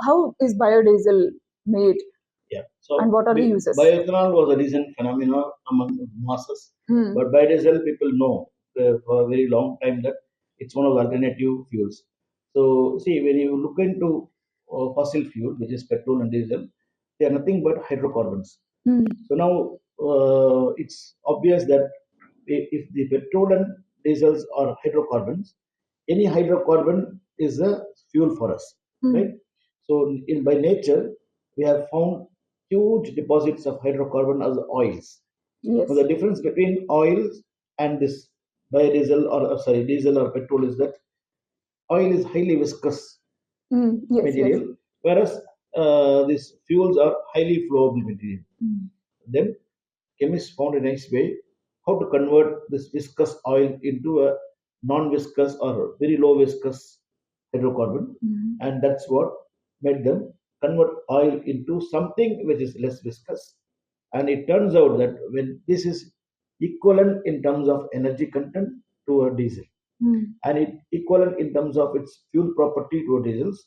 how is biodiesel made Yeah. and So what are the uses? bioethanol was a recent phenomenon among masses, Mm. but biodiesel people know for a very long time that it's one of the alternative fuels. So see, when you look into fossil fuel, which is petrol and diesel, they are nothing but hydrocarbons. Mm. So now it's obvious that if the petrol and diesels are hydrocarbons, any hydrocarbon is a fuel for us, right? Mm. So in by nature, we have found huge deposits of hydrocarbon as oils. Now Yes. the difference between oils and this biodiesel or sorry diesel or petrol is that oil is highly viscous Mm. Yes. Yes. material, whereas these fuels are highly flowable material. Mm. Then chemists found a nice way how to convert this viscous oil into a non-viscous or very low viscous hydrocarbon, Mm. and that's what made them convert oil into something which is less viscous. And it turns out that when this is equivalent in terms of energy content to a diesel, Mm. and it equivalent in terms of its fuel property to a diesels.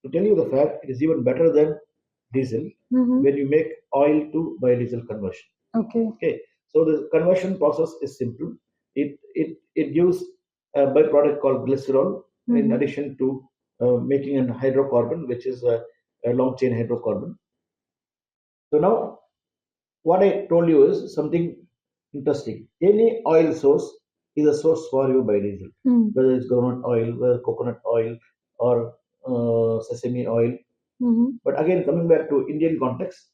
To tell you the fact, it is even better than diesel Mm-hmm. when you make oil to biodiesel conversion. Okay. Okay, so the conversion process is simple. It gives a byproduct called glycerol in Mm-hmm. addition to making an hydrocarbon, which is a long chain hydrocarbon. So now what I told you is something interesting. Any oil source is a source for your biodiesel, Mm. whether it's groundnut oil, whether coconut oil, or sesame oil. Mm-hmm. But again, coming back to Indian context,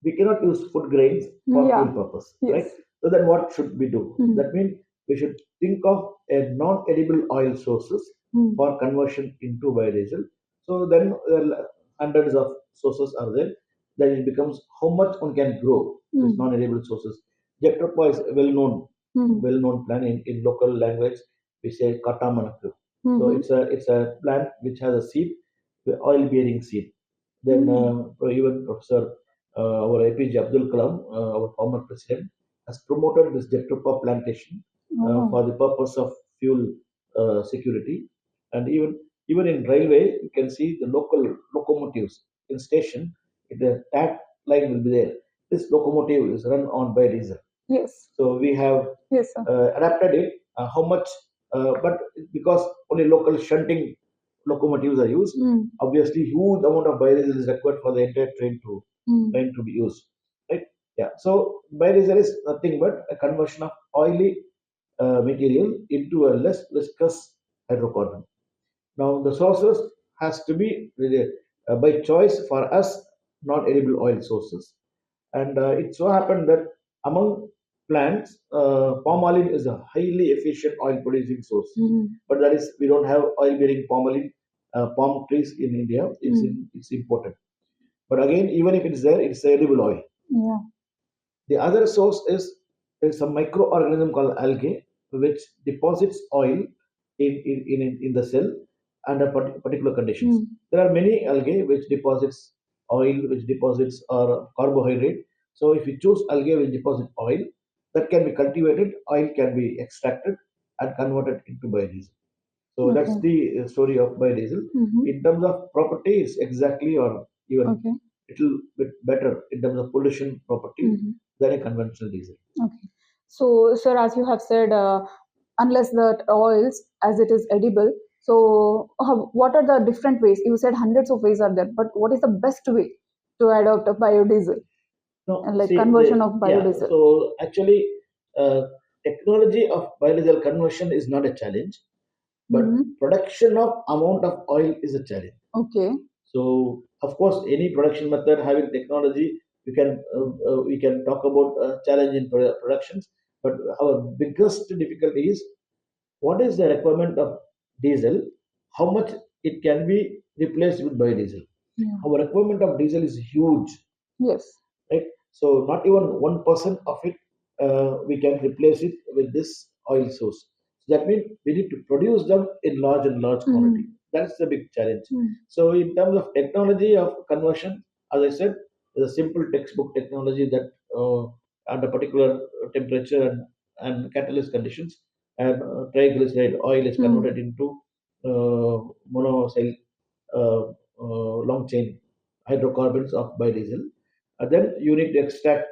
we cannot use food grains for Yeah. fuel purpose, Yes. right? So then what should we do? Mm. That means we should think of a non-edible oil sources Mm. for conversion into biodiesel. So then hundreds of sources are there. Then it becomes how much one can grow this Mm. non-edible sources. Jectropha is a well-known, Mm. well-known plant in local language. We say katamanakku. So Mm-hmm. it's a plant which has a seed, the oil-bearing seed. Then Mm. even Professor our APJ Abdul Kalam, our former president, has promoted this Jectropha plantation Oh. for the purpose of fuel security. And even in railway, you can see the local locomotives in station. The tag line will be there. This locomotive is run on biodiesel. Yes. So we have Yes, sir. adapted it. How much? But because only local shunting locomotives are used, Mm. obviously huge amount of biodiesel is required for the entire Mm. train to be used. Right? Yeah. So biodiesel is nothing but a conversion of oily material into a less viscous hydrocarbon. Now the sources has to be by choice for us, not edible oil sources. And it so happened that among plants, palm oil is a highly efficient oil producing source. Mm. But that is we don't have oil bearing palm trees in India. Mm. It's important. But again, even if it's there, it's edible oil. Yeah. The other source is there's a microorganism called algae, which deposits oil in the cell under particular conditions. Mm. There are many algae which deposits oil, which deposits or carbohydrate. So if you choose algae which deposit oil, that can be cultivated, oil can be extracted and converted into biodiesel. So that's Okay. the story of biodiesel. Mm-hmm. In terms of property, it's exactly or even Okay. little bit better in terms of pollution property Mm-hmm. than a conventional diesel. Okay. So, sir, as you have said, unless the oils, as it is edible, so what are the different ways? You said hundreds of ways are there, but what is the best way to adopt a biodiesel No, and like see, conversion of yeah. biodiesel? So actually, uh, technology of biodiesel conversion is not a challenge, but Mm-hmm. production of amount of oil is a challenge. Okay. So of course, any production method having technology, we can talk about challenge in productions. But our biggest difficulty is what is the requirement of diesel? How much it can be replaced with biodiesel? Yeah. Our requirement of diesel is huge, Yes. right? So not even 1% of it we can replace it with this oil source. So that means we need to produce them in large and large quantity. Mm-hmm. That's the big challenge. Mm. So in terms of technology of conversion, as I said, there's a simple textbook technology that under particular temperature and catalyst conditions, and triglyceride oil is Mm. converted into monocyl uh, long chain hydrocarbons of biodiesel. Then you need to extract,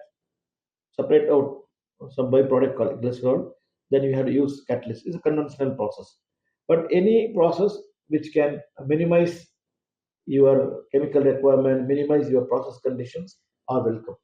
separate out some byproduct called glycerol. Then you have to use catalyst. It's a conventional process. But any process which can minimize your chemical requirement, minimize your process conditions are welcome.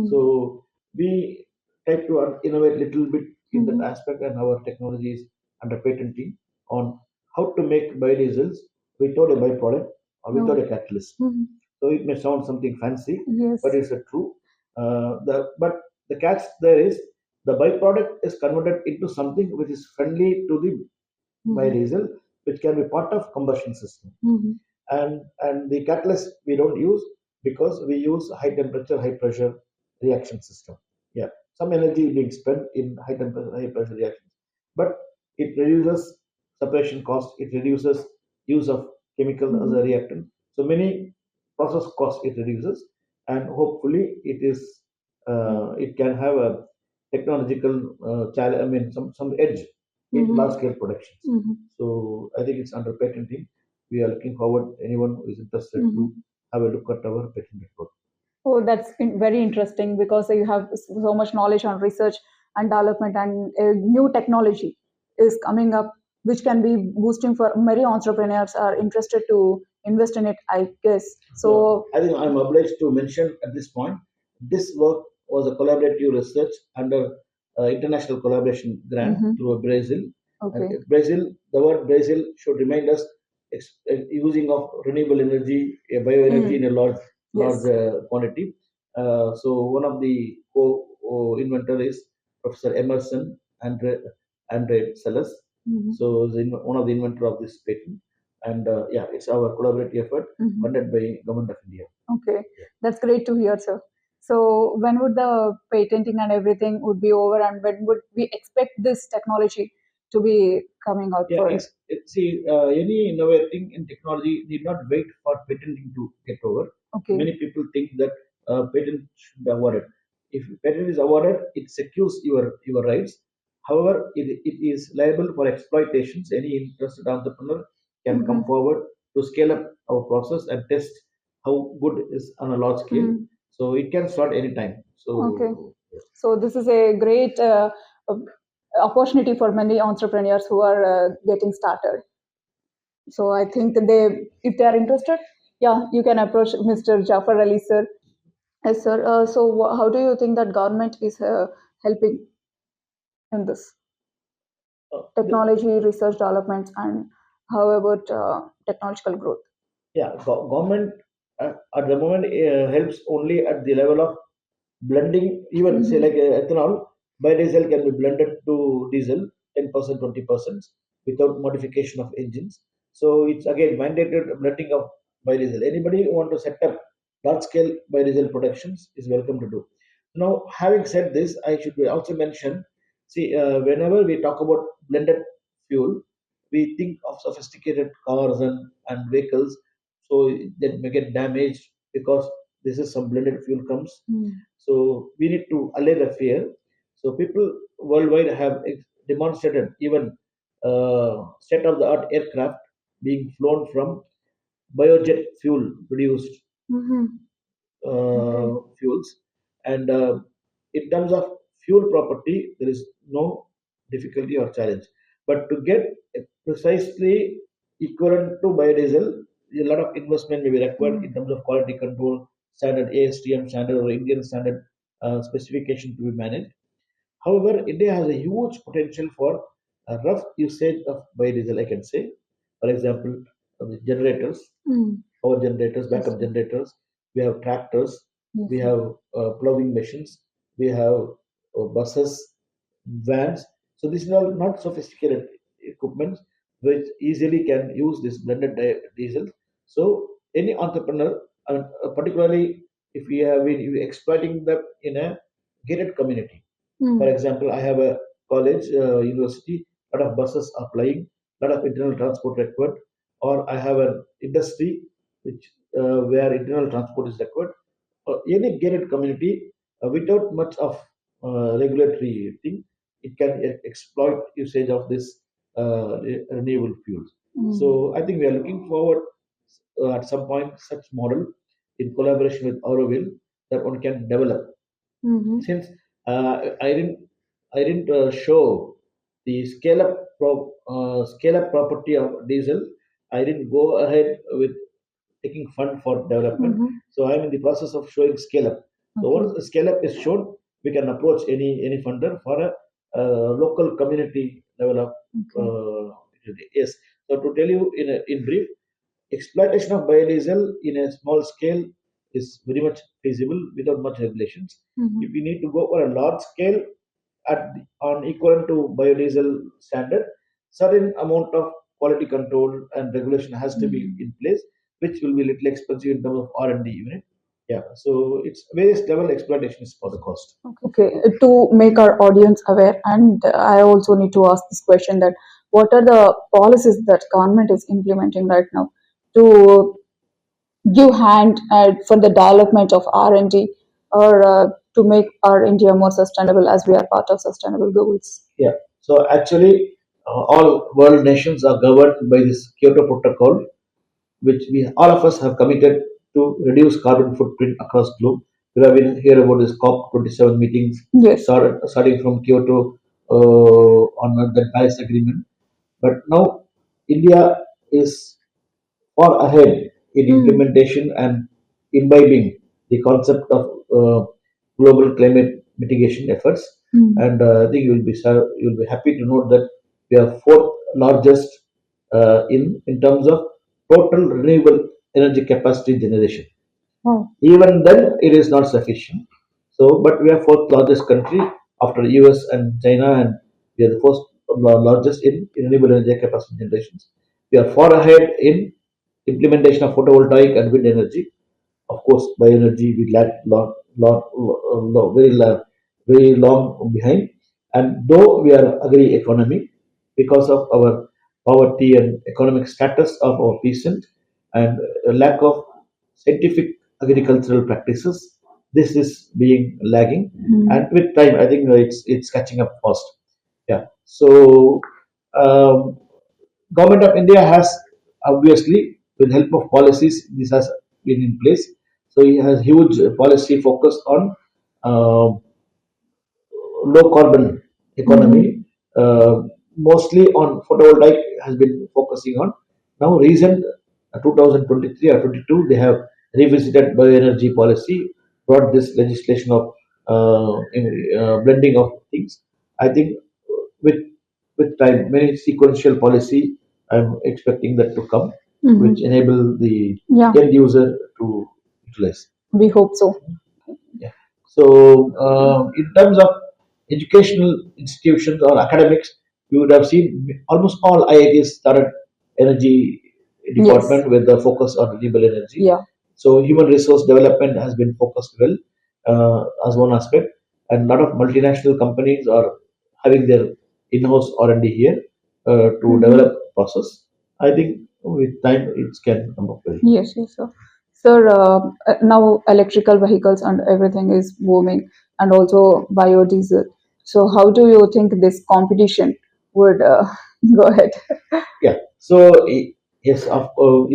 So we try to innovate a little bit in that aspect, and our technology is under patenting on how to make biodiesels without a byproduct or without a catalyst. So it may sound something fancy, Yes. but it's a true. But the catch there is the byproduct is converted into something which is friendly to the biodiesel, which can be part of combustion system. And the catalyst we don't use because we use high temperature, high pressure reaction system. Yeah, some energy being spent in high temperature, high pressure reactions, but it reduces separation cost. It reduces use of chemical as a reactant. So many process cost it reduces, and hopefully it can have a technological challenge. I mean, some edge in large scale productions. So I think it's under patenting. We are looking forward anyone who is interested to have a look at our patent report. Oh, that's very interesting because you have so much knowledge on research and development, and new technology is coming up, which can be boosting for many entrepreneurs are interested to invest in it, I guess. So, I think I'm obliged to mention at this point, this work was a collaborative research under international collaboration grant through Brazil. okay. Brazil, the word Brazil should remind us using of renewable energy, bioenergy in a large quantity. So one of the co-inventor is Professor Emerson Andre Sellers. So one of the inventor of this patent, and yeah, it's our collaborative effort funded by Government of India. Okay, that's great to hear, sir. So when would the patenting and everything would be over, and when would we expect this technology to be coming out Yeah, for? see, any innovating in technology need not wait for patenting to get over. Okay. Many people think that patent should be awarded. If patent is awarded, it secures your rights. However, it is liable for exploitations. Any interested entrepreneur can come forward to scale up our process and test how good it is on a large scale. So it can start anytime. So Okay. So this is a great opportunity for many entrepreneurs who are getting started. So I think if they are interested, yeah, you can approach Mr. Jaffar Ali, sir. Yes, sir. So how do you think that government is helping in this technology, research, development, and how about technological growth? Yeah, government at the moment helps only at the level of blending. Even say like ethanol, biodiesel can be blended to diesel 10%, 20% without modification of engines. So it's again mandated blending of biodiesel. Anybody who want to set up large scale biodiesel productions is welcome to do. Now, having said this, I should also mention, see, whenever we talk about blended fuel, we think of sophisticated cars and vehicles, so that may get damaged because this is some blended fuel comes. So we need to allay the fear. So people worldwide have demonstrated even state of the art aircraft being flown from biojet fuel produced fuels. And in terms of fuel property, there is no difficulty or challenge. But to get a precisely equivalent to biodiesel, a lot of investment may be required in terms of quality control, standard ASTM standard or Indian standard specification to be managed. However, India has a huge potential for a rough usage of biodiesel, I can say. For example, the generators, power generators, backup generators, we have tractors, we have plowing machines, we have buses, vans. So these are all not sophisticated equipment which easily can use this blended diesel. So any entrepreneur, particularly if we have been exploiting them in a gated community. For example, I have a college, university, a lot of buses are plying, a lot of internal transport required, or I have an industry which where internal transport is required. Any gated community without much of regulatory thing, it can exploit usage of this renewable fuels. So I think we are looking forward at some point such model in collaboration with Auroville that one can develop. Mm-hmm. Since I didn't show the scale up property of diesel, I didn't go ahead with taking fund for development. Mm-hmm. So I'm in the process of showing scale up. So Okay. once the scale up is shown, we can approach any funder for a local community level of Okay. utility. Yes. So to tell you in brief, exploitation of biodiesel in a small scale is very much feasible without much regulations. Mm-hmm. If we need to go for a large scale on equivalent to biodiesel standard, certain amount of quality control and regulation has to be Mm-hmm. in place, which will be little expensive in terms of R&D unit. Yeah, so it's various level exploitations for the cost. Okay, to make our audience aware, and I also need to ask this question that what are the policies that government is implementing right now to give hand for the development of R&D or to make our India more sustainable as we are part of sustainable goals? Yeah, so actually, all world nations are governed by this Kyoto Protocol, which we all of us have committed to reduce carbon footprint across globe. You have been hear about this COP27 meetings Yes. starting from Kyoto on the Paris Agreement. But now India is far ahead in Mm. implementation and imbibing the concept of global climate mitigation efforts. Mm. And I think you'll be happy to note that we are fourth largest in terms of total renewable energy capacity generation. Oh. Even then, it is not sufficient. So, but we are fourth largest country after US and China, and we are the first largest in renewable energy capacity generations. We are far ahead in implementation of photovoltaic and wind energy. Of course, bioenergy we lag very long behind. And though we are agri economy, because of our poverty and economic status of our peasant and a lack of scientific agricultural practices, this is being lagging. Mm. And with time, I think it's catching up fast. Yeah. So um, government of India has obviously, with help of policies, this has been in place. So it has huge policy focus on uh, low carbon economy, mostly on photovoltaic has been focusing on. Now, recent 2023 or 22, they have revisited bioenergy policy, brought this legislation of blending of things. I think with with time, many sequential policy, I'm expecting that to come, which enable the Yeah, end user to utilize. we hope so. Yeah. So, in terms of educational institutions or academics, you would have seen almost all IITs started energy Yes. department with the focus on renewable energy. Yeah. So, human resource development has been focused well as one aspect, and a lot of multinational companies are having their in-house R&D here to develop process. I think with time it can come up well. Yes, yes, sir. Sir, now electrical vehicles and everything is booming, and also biodiesel. So, how do you think this competition would go ahead? Yeah. So yes,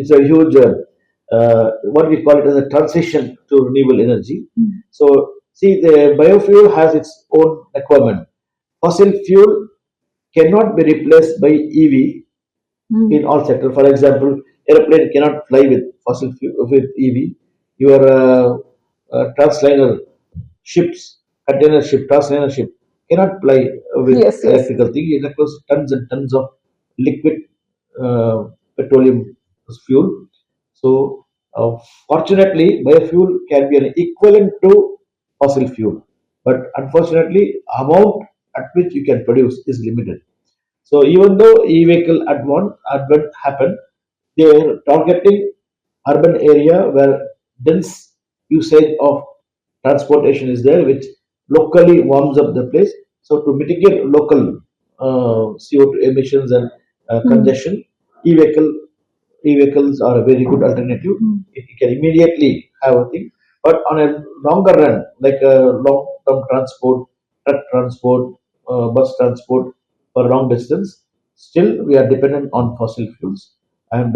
it's a huge what we call it as a transition to renewable energy. Mm. So see, the biofuel has its own requirement. Fossil fuel cannot be replaced by EV in Mm. all sectors. For example, airplane cannot fly with fossil fuel with EV. Your transliner ships, container ship, transliner ship cannot fly with Yes, yes. electrical thing. It requires tons and tons of liquid uh, petroleum fuel. So, fortunately, biofuel can be an equivalent to fossil fuel, but unfortunately, amount at which you can produce is limited. So even though e-vehicle advent happened, they are targeting urban area where dense usage of transportation is there, which locally warms up the place. So to mitigate local CO2 emissions and Mm. congestion, e-vehicle e-vehicles are a very good alternative. Mm. You can immediately have a thing, but on a longer run, like a long-term transport, truck transport, bus transport for long distance, still we are dependent on fossil fuels, and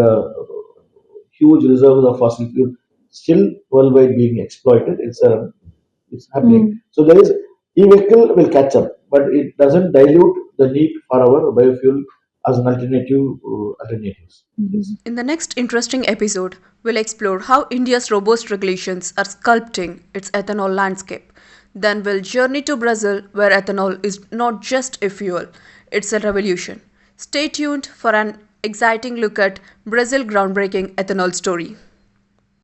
huge reserves of fossil fuel still worldwide being exploited. It's happening. Mm. So there is e-vehicle will catch up, but it doesn't dilute the need for our biofuel as an alternatives. Yes. Mhm. In the next interesting episode, we'll explore how India's robust regulations are sculpting its ethanol landscape. Then we'll journey to Brazil, where ethanol is not just a fuel, it's a revolution. Stay tuned for an exciting look at Brazil groundbreaking ethanol story.